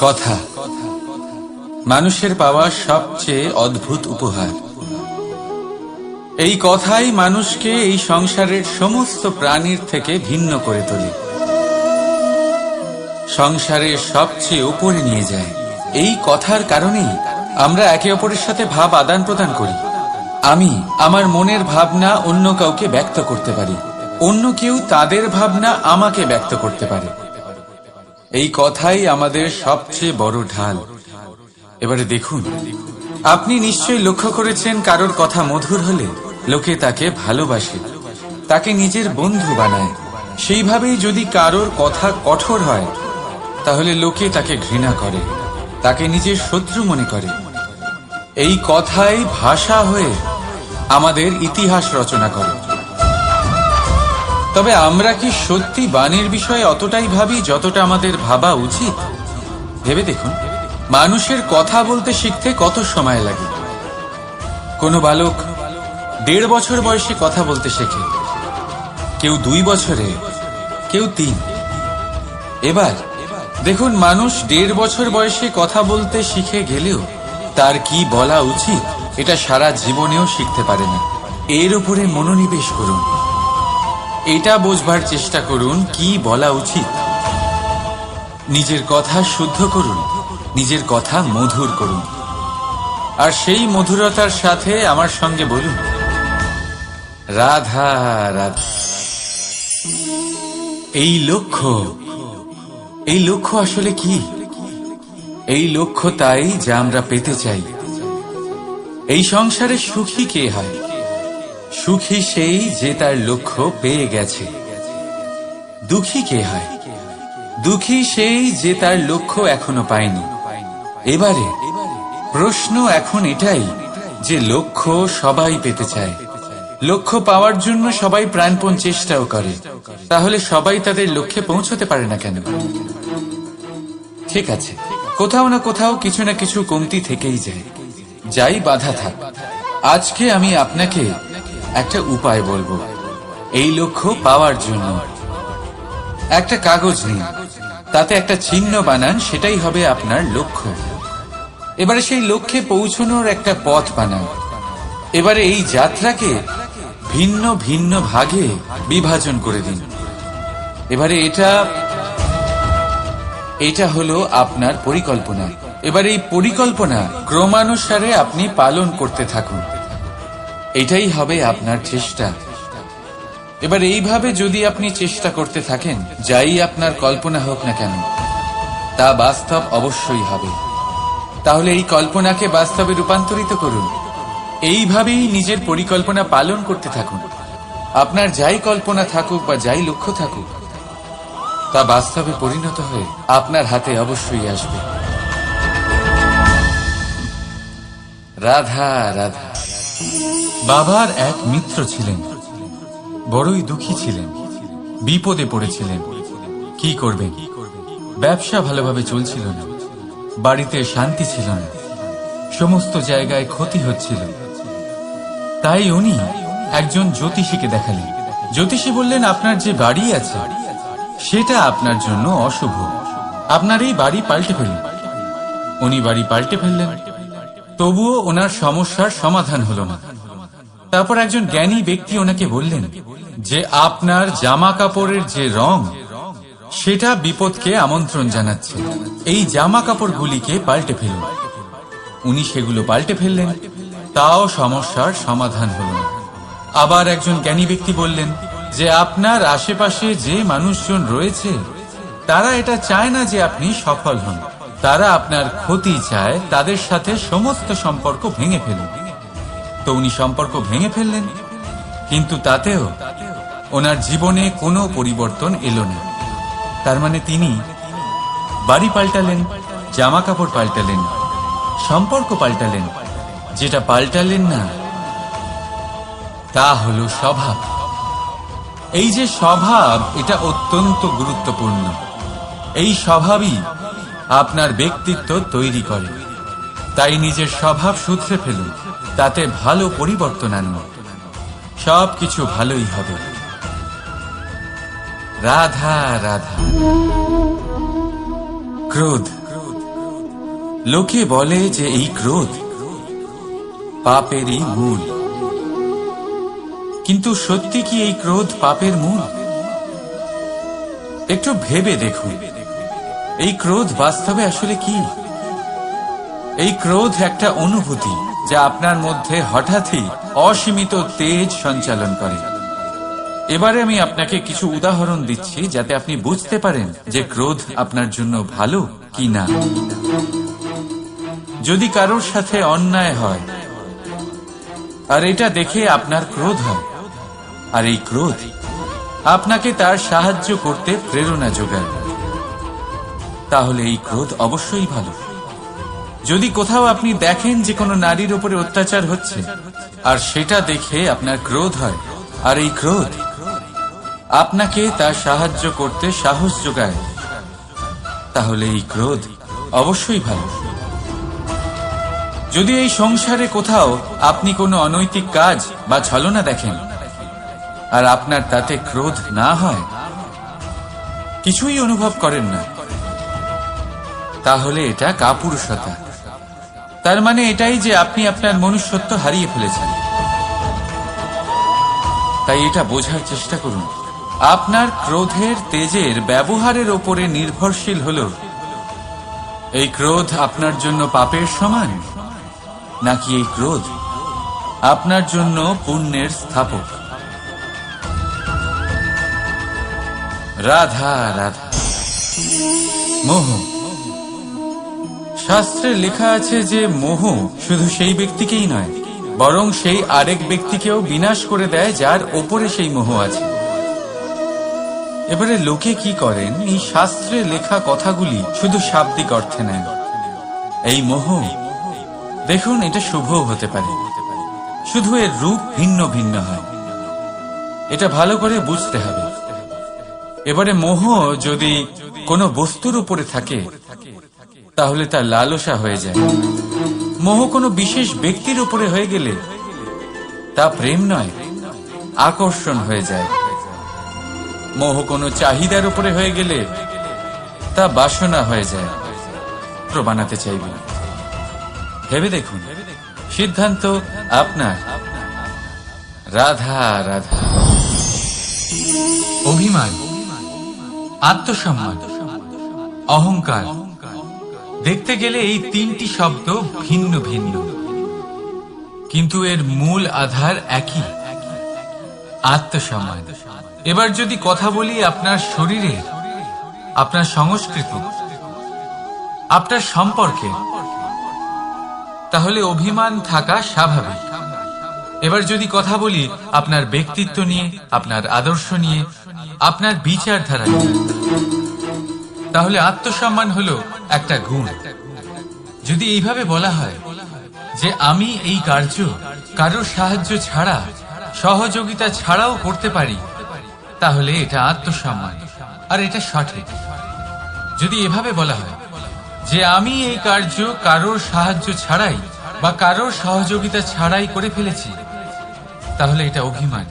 কথা মানুষের পাওয়া সবচেয়ে অদ্ভুত উপহার। এই কথাই মানুষকে এই সংসারের সমস্ত প্রাণীর থেকে ভিন্ন করে তোলে, সংসারের সবচেয়ে উপরে নিয়ে যায়। এই কথার কারণেই আমরা একে অপরের সাথে ভাব আদান প্রদান করি। আমি আমার মনের ভাবনা অন্য কাউকে ব্যক্ত করতে পারি, অন্য কেউ তাদের ভাবনা আমাকে ব্যক্ত করতে পারে। এই কথাই আমাদের সবচেয়ে বড় ঢাল। এবারে দেখুন, আপনি নিশ্চয়ই লক্ষ্য করেছেন, কারোর কথা মধুর হলে লোকে তাকে ভালোবাসে, তাকে নিজের বন্ধু বানায়। সেইভাবেই যদি কারোর কথা কঠোর হয়, তাহলে লোকে তাকে ঘৃণা করে, তাকে নিজের শত্রু মনে করে। এই কথাই ভাষা হয়ে আমাদের ইতিহাস রচনা করে। তবে আমরা কি সত্যি বাণীর বিষয়ে অতটাই ভাবি যতটা আমাদের ভাবা উচিত? ভেবে দেখুন, মানুষের কথা বলতে শিখতে কত সময় লাগে। কোনো বালক 1.5 বছর বয়সে কথা বলতে শেখে, কেউ 2 বছরে, কেউ 3। এবার দেখুন, মানুষ 1.5 বছর বয়সে কথা বলতে শিখে গেলেও তার কি বলা উচিত এটা সারা জীবনেও শিখতে পারে না। এর উপরে মনোনিবেশ করুন, এটা বোঝবার চেষ্টা করুন কি বলা উচিত। নিজের কথা শুদ্ধ করুন, নিজের কথা মধুর করুন, আর সেই মধুরতার সাথে আমার সঙ্গে বলুন, রাধা রাধা। এই লক্ষ্য আসলে কি? এই লক্ষ্য তাই যা আমরা পেতে চাই। এই সংসারে সুখী কে হয়? সুখী সেই যে তার লক্ষ্য পেয়ে গেছে। দুঃখী কে হয়? দুঃখী সেই যে তার লক্ষ্য এখনো পায়নি। এবারে প্রশ্ন এখন এটাই যে লক্ষ্য সবাই পেতে চায়, লক্ষ্য পাওয়ার জন্য সবাই প্রাণপণ চেষ্টাও করে, তাহলে সবাই তাদের লক্ষ্যে পৌঁছতে পারে না কেন? ঠিক আছে, কোথাও না কোথাও কিছু না কিছু কমতি থেকেই যায়, যাই বাধা থাক। আজকে আমি আপনাকে একটা উপায় বলবো এই লক্ষ্য পাওয়ার জন্য। একটা কাগজ নিন, তাতে একটা চিহ্ন বানান, সেটাই হবে আপনার লক্ষ্য। এবারে সেই লক্ষ্যে পৌঁছানোর একটা পথ বানান। এবারে এই যাত্রাকে ভিন্ন ভিন্ন ভাগে বিভাজন করে দিন। এবারে এটা হলো আপনার পরিকল্পনা। এবার এই পরিকল্পনা ক্রমানুসারে আপনি পালন করতে থাকুন, এটাই হবে আপনার চেষ্টা। এবার এইভাবে যদি আপনি চেষ্টা করতে থাকেন, যাই আপনার কল্পনা হোক না কেন, তা বাস্তব অবশ্যই হবে। তাহলে এই কল্পনাকে বাস্তবে রূপান্তরিত করুন। এইভাবেই নিজের পরিকল্পনা পালন করতে থাকুন। আপনার যাই কল্পনা থাকুক বা যাই লক্ষ্য থাকুক, তা বাস্তবে পরিণত হয়ে আপনার হাতে অবশ্যই আসবে। রাধা রাধা। বাবার এক মিত্র ছিলেন, বড়ই দুঃখী ছিলেন, বিপদে পড়েছিলেন। কি করবেন? ব্যবসা ভালোভাবে চলছিল না, বাড়িতে শান্তি ছিল না, সমস্ত জায়গায় ক্ষতি হচ্ছিল। তাই উনি একজন জ্যোতিষীকে দেখালেন। জ্যোতিষী বললেন, আপনার যে বাড়ি আছে সেটা আপনার জন্য অশুভ, আপনার এই বাড়ি পাল্টে ফেলুন। উনি বাড়ি পাল্টে ফেললেন, তবুও ওনার সমস্যার সমাধান হলো না। তারপর একজন জ্ঞানী ব্যক্তি ওনাকে বললেন যে আপনার জামা কাপড়ের যে রং, সেটা বিপদকে আমন্ত্রণ জানাচ্ছে, এই জামা কাপড়গুলিকে পাল্টে ফেলুন। উনি সেগুলো পাল্টে ফেললেন, তাও সমস্যার সমাধান হল না। আবার একজন জ্ঞানী ব্যক্তি বললেন যে আপনার আশেপাশে যে মানুষজন রয়েছে, তারা এটা চায় না যে আপনি সফল হন, তারা আপনার ক্ষতি চায়, তাদের সাথে সমস্ত সম্পর্ক ভেঙে ফেলুন। তো উনি সম্পর্ক ভেঙে ফেললেন, কিন্তু তাতেও ওনার জীবনে কোনো পরিবর্তন এলো না। তার মানে তিনি বাড়ি পাল্টালেন, জামা কাপড় পাল্টালেন, সম্পর্ক পাল্টালেন, যেটা পাল্টালেন না তা হলো স্বভাব। এই যে স্বভাব, এটা অত্যন্ত গুরুত্বপূর্ণ। এই স্বভাবই আপনার ব্যক্তিত্ব তৈরি করে। তাই নিজের স্বভাব শুধরে ফেলুন, তাতে ভালো পরিবর্তন আনুন, সবকিছু ভালোই হবে। রাধা রাধা। ক্রোধ লোকে বলে যে এই ক্রোধ পাপেরই মূল, কিন্তু সত্যি কি এই ক্রোধ পাপের মূল? একটু ভেবে দেখুন, এই ক্রোধ বাস্তবে আসলে কি? এই ক্রোধ একটা অনুভূতি যা আপনার মধ্যে হঠাৎই অসীমিত তেজ সঞ্চালন করে। এবারে আমি আপনাকে কিছু উদাহরণ দিচ্ছি যাতে আপনি বুঝতে পারেন যে ক্রোধ আপনার জন্য ভালো কি না। যদি কারোর সাথে অন্যায় হয় আর এটা দেখে আপনার ক্রোধ হয়, আর এই ক্রোধ আপনাকে তার সাহায্য করতে প্রেরণা যোগায়, তাহলে এই ক্রোধ অবশ্যই ভালো। যদি কোথাও আপনি দেখেন যে কোনো নারীর উপরে অত্যাচার হচ্ছে আর সেটা দেখে আপনার ক্রোধ হয়, আর এই ক্রোধ আপনাকে তার সাহায্য করতে সাহস যোগায়, তাহলে এই ক্রোধ অবশ্যই ভালো। যদি এই সংসারে কোথাও আপনি কোনো অনৈতিক কাজ বা ছলনা দেখেন আর আপনার তাতে ক্রোধ না হয়, কিছুই অনুভব করেন না, তাহলে এটা কাপুরুষতা। তার মানে এটাই যে আপনি আপনার মনুষ্যত্ব হারিয়ে ফেলেছেন। তাই এটা বোঝার চেষ্টা করুন, আপনার ক্রোধের তেজের ব্যবহারের ওপরে নির্ভরশীল হল এই ক্রোধ আপনার জন্য পাপের সমান, নাকি এই ক্রোধ আপনার জন্য পুণ্যের স্থাপক। রাধা রাধা। মোহ। শাস্ত্রে লেখা আছে যে মোহ শুধু সেই ব্যক্তিকেই নয়, বরং সেই আরেক ব্যক্তিকেও বিনাশ করে দেয় যার ওপরে সেই মোহ আছে। এবারে লোকে কি করেন, এই শাস্ত্রে লেখা কথাগুলি শুধু শাব্দিক অর্থে নেন। এই মোহ দেখুন, এটা শুভ হতে পারে, শুধু এর রূপ ভিন্ন ভিন্ন হয়। এটা ভালো করে বুঝতে হবে। এবারে মোহ যদি কোনো বস্তুর উপরে থাকে তাহলে তা লালসা হয়ে যায়। মোহ কোনো বিশেষ ব্যক্তির উপরে হয়ে গেলে তা প্রেম নয়, আকর্ষণ হয়ে যায়। মোহ কোনো চাহিদার উপরে হয়ে গেলে তা বাসনা হয়ে যায়, বানাতে চাইবে। ভেবে দেখুন, সিদ্ধান্ত আপনার। রাধা রাধা। অভিমান, আত্মসম্মান, অহংকার, দেখতে গেলে এই তিনটি শব্দ ভিন্ন ভিন্ন, কিন্তু এর মূল আধার একই, আত্মসম্মান। এবার যদি কথা বলি আপনার শরীরে, আপনার সংস্কৃতি, আপনার সম্পর্কে, তাহলে অভিমান থাকা স্বাভাবিক। এবার যদি কথা বলি আপনার ব্যক্তিত্ব নিয়ে, আপনার আদর্শ নিয়ে, আপনার বিচারধারা নিয়ে, তাহলে আত্মসম্মান হলো একটা গুণ। যদি এইভাবে বলা হয় যে আমি এই কার্য কারোর সাহায্য ছাড়া, সহযোগিতা ছাড়াও করতে পারি, তাহলে এটা আত্মসম্মান, আর এটা সঠিক। যদি এভাবে বলা হয় যে আমি এই কার্য কারোর সাহায্য ছাড়াই বা কারোর সহযোগিতা ছাড়াই করে ফেলেছি, তাহলে এটা অভিমান,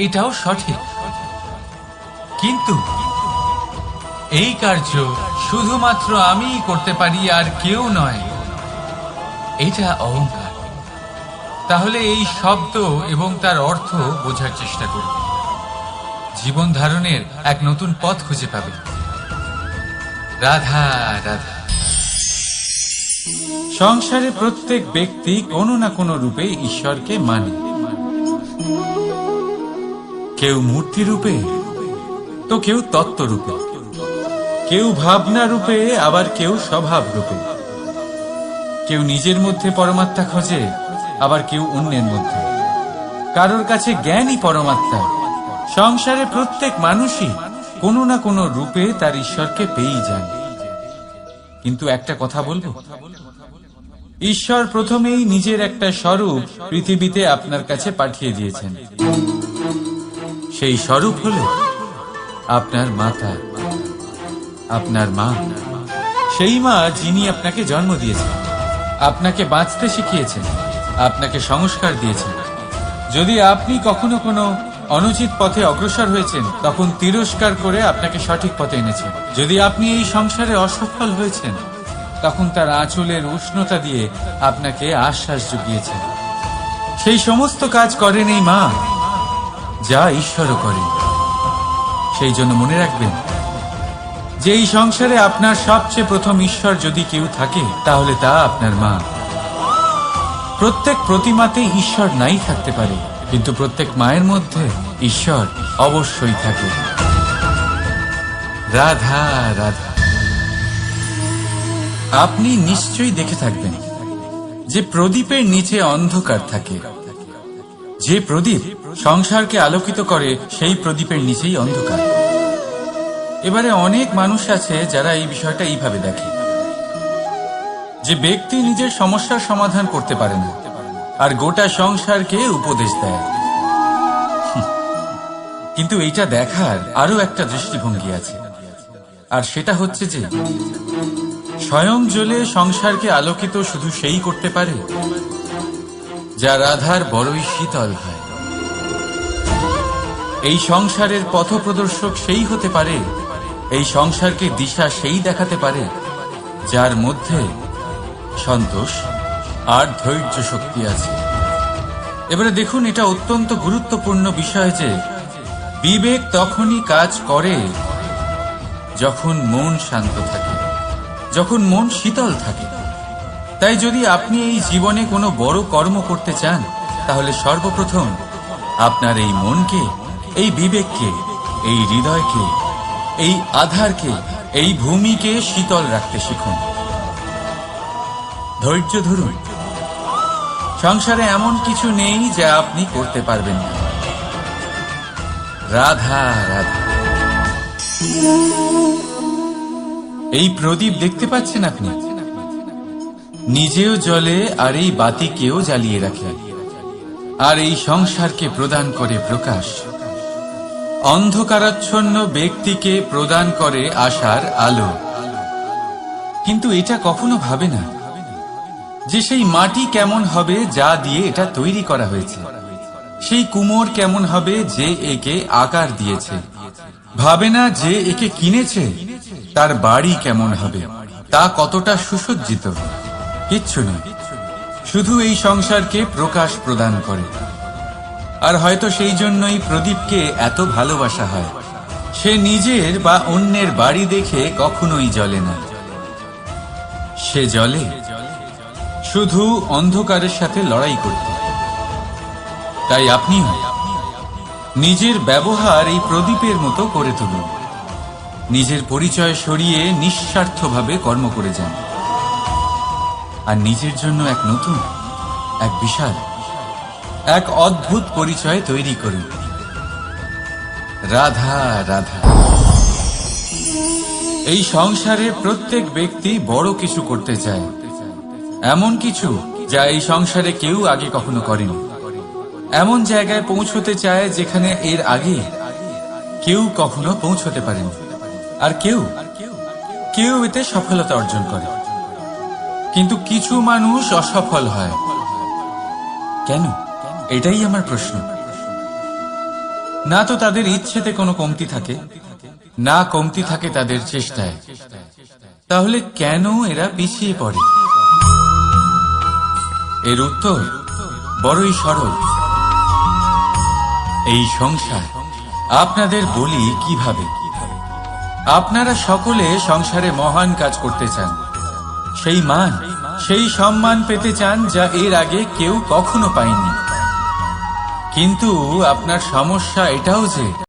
এটাও সঠিক। কিন্তু এই কার্য শুধুমাত্র আমিই করতে পারি আর কেউ নয়, এটা অহংকার। তাহলে এই শব্দ এবং তার অর্থ বোঝার চেষ্টা করুন, জীবন ধারণের এক নতুন পথ খুঁজে পাবে। রাধা রাধা। সংসারে প্রত্যেক ব্যক্তি কোনো না কোনো রূপে ঈশ্বরকে মানে। কেউ মূর্তি রূপে, তো কেউ তত্ত্ব রূপে, কেউ ভাবনা রূপে, আবার কেউ স্বভাব রূপে। কেউ নিজের মধ্যে পরমাত্মা খোঁজে, আবার কেউ অন্যের মধ্যে। কারোর কাছে জ্ঞানই পরমাত্মা। সংসারে প্রত্যেক মানুষই কোনো না কোনো রূপে তার ঈশ্বরকে পেয়েই যান। কিন্তু একটা কথা বলবো, ঈশ্বর প্রথমেই নিজের একটা স্বরূপ পৃথিবীতে আপনার কাছে পাঠিয়ে দিয়েছেন। সেই স্বরূপ হল আপনার মাতা, আপনার মা। সেই মা যিনি আপনাকে জন্ম দিয়েছেন, আপনাকে বাঁচতে শিখিয়েছেন, আপনাকে সংস্কার দিয়েছেন। যদি আপনি কখনো কোনো অনুচিত পথে অগ্রসর হয়েছেন, তখন তিরস্কার করে আপনাকে সঠিক পথে এনেছেন। যদি আপনি এই সংসারে অসফল হয়েছেন, তখন তার আঁচলের উষ্ণতা দিয়ে আপনাকে আশ্বাস জুগিয়েছেন। সেই সমস্ত কাজ করেন এই মা যা ঈশ্বরও করেন। সেই জন্য মনে রাখবেন যে এই সংসারে আপনার সবচেয়ে প্রথম ঈশ্বর যদি কেউ থাকে তাহলে তা আপনার মা। প্রত্যেক প্রতিমাতে ঈশ্বর নাই থাকতে পারে, কিন্তু প্রত্যেক মায়ের মধ্যে ঈশ্বর অবশ্যই থাকে। রাধা রাধা। আপনি নিশ্চয়ই দেখে থাকবেন যে প্রদীপের নিচে অন্ধকার থাকে। যে প্রদীপ সংসারকে আলোকিত করে সেই প্রদীপের নিচেই অন্ধকার। এবারে অনেক মানুষ আছে যারা এই বিষয়টা এইভাবে দেখে যে ব্যক্তি নিজের সমস্যার সমাধান করতে পারে না আর গোটা সংসারকে উপদেশ দেয়। কিন্তু এইটা দেখার আরো একটা দৃষ্টিভঙ্গি আছে, আর সেটা হচ্ছে যে স্বয়ং জ্বলে সংসারকে আলোকিত শুধু সেই করতে পারে যা রাধার বড়ই শীতল হয়। এই সংসারের পথপ্রদর্শক সেই হতে পারে, এই সংসারকে দিশা সেই দেখাতে পারে যার মধ্যে সন্তোষ আর ধৈর্য শক্তি আছে। এবারে দেখুন, এটা অত্যন্ত গুরুত্বপূর্ণ বিষয় যে বিবেক তখনই কাজ করে যখন মন শান্ত থাকে, যখন মন শীতল থাকে। তাই যদি আপনি এই জীবনে কোনো বড় কর্ম করতে চান তাহলে সর্বপ্রথম আপনার এই মনকে, এই বিবেককে, এই হৃদয়কে, এই আধারকে, এই ভূমিকে শীতল রাখতে শিখুন। ধৈর্য ধরুন। সংসারে এমন কিছু নেই যা আপনি করতে পারবেন না। রাধা রাধা। এই প্রদীপ দেখতে পাচ্ছেন আপনি, নিজেও জ্বলে আর এই বাতিকেও জ্বালিয়ে রাখে, আর এই সংসারকে প্রদান করে প্রকাশ। অন্ধকারাচ্ছন্ন ব্যক্তিকে প্রদান করে আশার আলো। কিন্তু এটা কখনো ভাবে না যে সেই মাটি কেমন হবে যা দিয়ে এটা তৈরি করা হয়েছে, সেই কুমোর কেমন হবে যে একে আকার দিয়েছে। ভাবে না যে একে কিনেছে তার বাড়ি কেমন হবে, তা কতটা সুসজ্জিত। কিচ্ছু নয়, শুধু এই সংসারকে প্রকাশ প্রদান করে। আর হয়তো সেই জন্যই প্রদীপকে এত ভালোবাসা হয়। সে নিজের বা অন্যের বাড়ি দেখে কখনোই জ্বলে না, সে জ্বলে শুধু অন্ধকারের সাথে লড়াই করতে। তাই আপনিও নিজের ব্যবহার এই প্রদীপের মতো করে তুলুন। নিজের পরিচয় সরিয়ে নিঃস্বার্থভাবে কর্ম করে যান, আর নিজের জন্য এক নতুন, এক বিশাল, এক অদ্ভুত পরিচয় তৈরি করুন। রাধা রাধা। এই সংসারে প্রত্যেক ব্যক্তি বড় কিছু করতে চায়, এমন কিছু যা এই সংসারে কেউ আগে কখনো করেনি। এমন জায়গায় পৌঁছতে চায় যেখানে এর আগে কেউ কখনো পৌঁছতে পারেনি। আর কেউ এতে সফলতা অর্জন করে। কিন্তু কিছু মানুষ অসফল হয় কেন? এটাই আমার প্রশ্ন। না তো তাদের ইচ্ছেতে কোনো কমতি থাকে, না কমতি থাকে তাদের চেষ্টায়। তাহলে কেন এরা পিছিয়ে পড়ে? এর উত্তর বড়ই সরল। এই সংসার আপনাদের বলি কিভাবে। আপনারা সকলে সংসারে মহান কাজ করতে চান, সেই মান, সেই সম্মান পেতে চান যা এর আগে কেউ কখনো পায়নি। কিন্তু আপনার সমস্যা এটাও যে